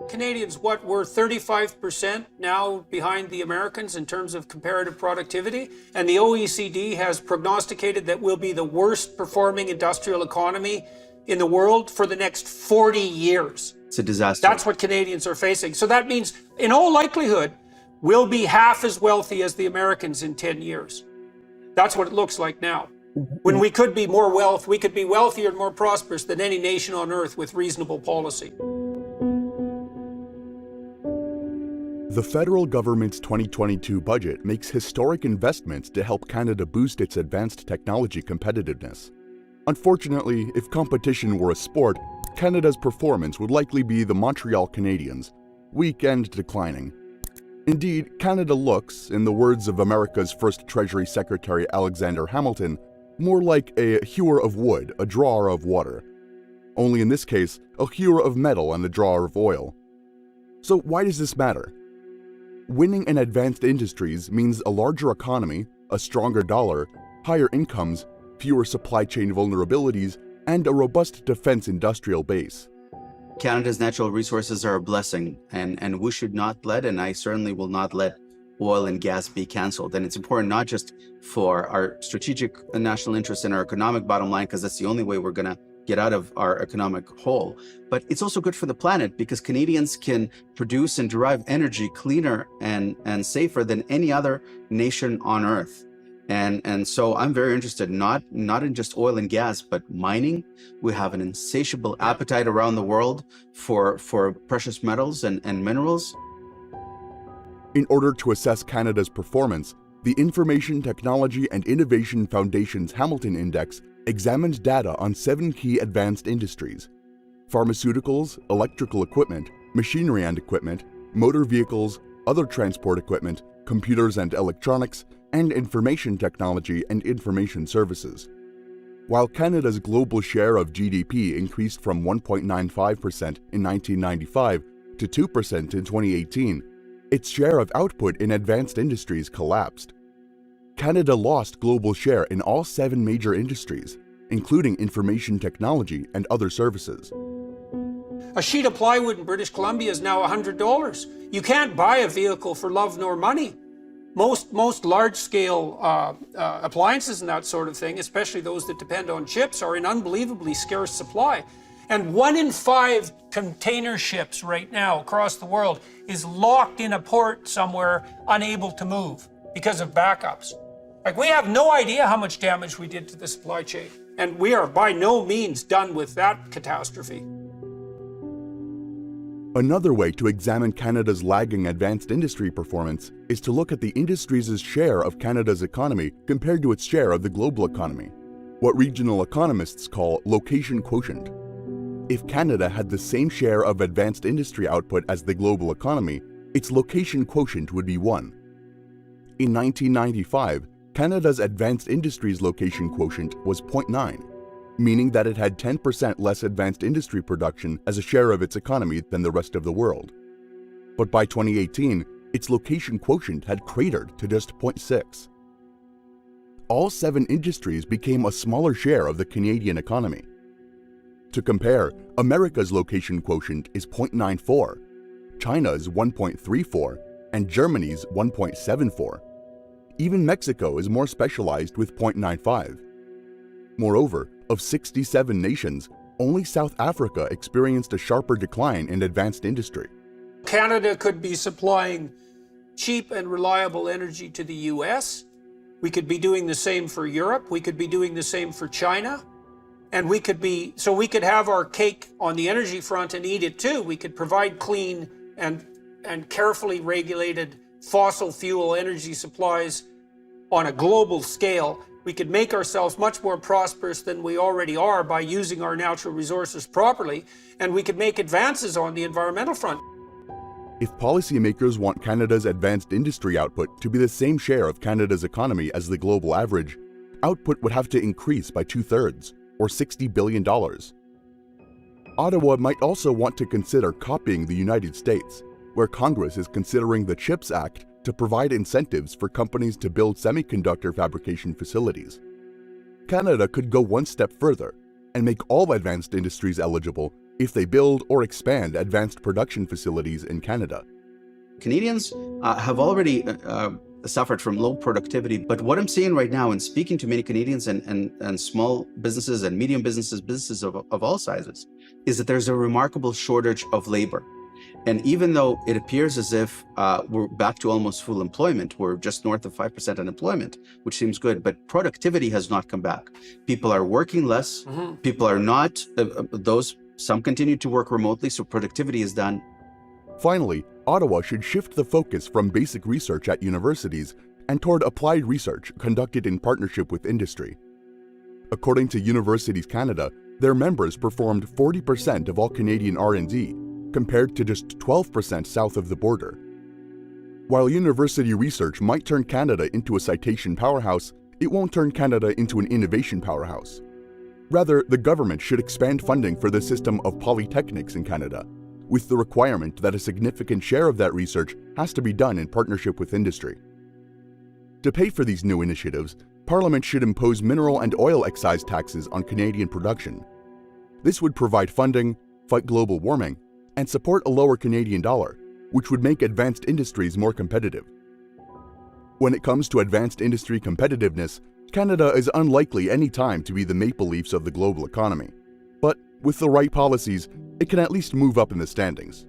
Canadians, we're 35% now behind the Americans in terms of comparative productivity. And the OECD has prognosticated that we'll be the worst performing industrial economy in the world for the next 40 years. It's a disaster. That's what Canadians are facing. So that means, in all likelihood, we'll be half as wealthy as the Americans in 10 years. That's what it looks like now. When we could be more wealth, we could be wealthier and more prosperous than any nation on earth with reasonable policy. The federal government's 2022 budget makes historic investments to help Canada boost its advanced technology competitiveness. Unfortunately, if competition were a sport, Canada's performance would likely be the Montreal Canadiens, weak and declining. Indeed, Canada looks, in the words of America's first Treasury Secretary Alexander Hamilton, more like a hewer of wood, a drawer of water. Only in this case, a hewer of metal and a drawer of oil. So why does this matter? Winning in advanced industries means a larger economy, a stronger dollar, higher incomes, fewer supply chain vulnerabilities, and a robust defense industrial base. Canada's natural resources are a blessing, and we should not let, and I certainly will not let, oil and gas be canceled. And it's important not just for our strategic national interests and our economic bottom line, because that's the only way we're going to get out of our economic hole, but it's also good for the planet because Canadians can produce and derive energy cleaner and safer than any other nation on earth. And so I'm very interested, not in just oil and gas, but mining. We have an insatiable appetite around the world for precious metals and minerals. In order to assess Canada's performance, the Information Technology and Innovation Foundation's Hamilton Index examined data on 7 key advanced industries: pharmaceuticals, electrical equipment, machinery and equipment, motor vehicles, other transport equipment, computers and electronics, and information technology and information services. While Canada's global share of GDP increased from 1.95% in 1995 to 2% in 2018, its share of output in advanced industries collapsed. Canada lost global share in all 7 major industries, including information technology and other services. A sheet of plywood in British Columbia is now $100. You can't buy a vehicle for love nor money. Most large-scale appliances and that sort of thing, especially those that depend on chips, are in unbelievably scarce supply. And 1 in 5 container ships right now across the world is locked in a port somewhere, unable to move because of backups. Like, we have no idea how much damage we did to the supply chain, and we are by no means done with that catastrophe. Another way to examine Canada's lagging advanced industry performance is to look at the industry's share of Canada's economy compared to its share of the global economy, what regional economists call location quotient. If Canada had the same share of advanced industry output as the global economy, its location quotient would be 1. In 1995, Canada's advanced industries location quotient was 0.9, meaning that it had 10% less advanced industry production as a share of its economy than the rest of the world. But by 2018, its location quotient had cratered to just 0.6. All 7 industries became a smaller share of the Canadian economy. To compare, America's location quotient is 0.94, China's 1.34, and Germany's 1.74. Even Mexico is more specialized with 0.95. Moreover, of 67 nations, only South Africa experienced a sharper decline in advanced industry. Canada could be supplying cheap and reliable energy to the US. We could be doing the same for Europe. We could be doing the same for China. And we could have our cake on the energy front and eat it too. We could provide clean and carefully regulated fossil fuel energy supplies on a global scale. We could make ourselves much more prosperous than we already are by using our natural resources properly, and we could make advances on the environmental front. If policymakers want Canada's advanced industry output to be the same share of Canada's economy as the global average, output would have to increase by 2/3, or $60 billion. Ottawa might also want to consider copying the United States, where Congress is considering the CHIPS Act to provide incentives for companies to build semiconductor fabrication facilities. Canada could go one step further and make all advanced industries eligible if they build or expand advanced production facilities in Canada. Canadians have already suffered from low productivity, but what I'm seeing right now in speaking to many Canadians and small businesses and medium businesses of all sizes, is that there's a remarkable shortage of labor. And even though it appears as if we're back to almost full employment, we're just north of 5% unemployment, which seems good, but productivity has not come back. People are working less, people are not, some continue to work remotely, so productivity is done. Finally, Ottawa should shift the focus from basic research at universities and toward applied research conducted in partnership with industry. According to Universities Canada, their members performed 40% of all Canadian R&D, compared to just 12% south of the border. While university research might turn Canada into a citation powerhouse, it won't turn Canada into an innovation powerhouse. Rather, the government should expand funding for the system of polytechnics in Canada, with the requirement that a significant share of that research has to be done in partnership with industry. To pay for these new initiatives, Parliament should impose mineral and oil excise taxes on Canadian production. This would provide funding, fight global warming, and support a lower Canadian dollar, which would make advanced industries more competitive. When it comes to advanced industry competitiveness, Canada is unlikely any time to be the maple leafs of the global economy. But with the right policies, it can at least move up in the standings.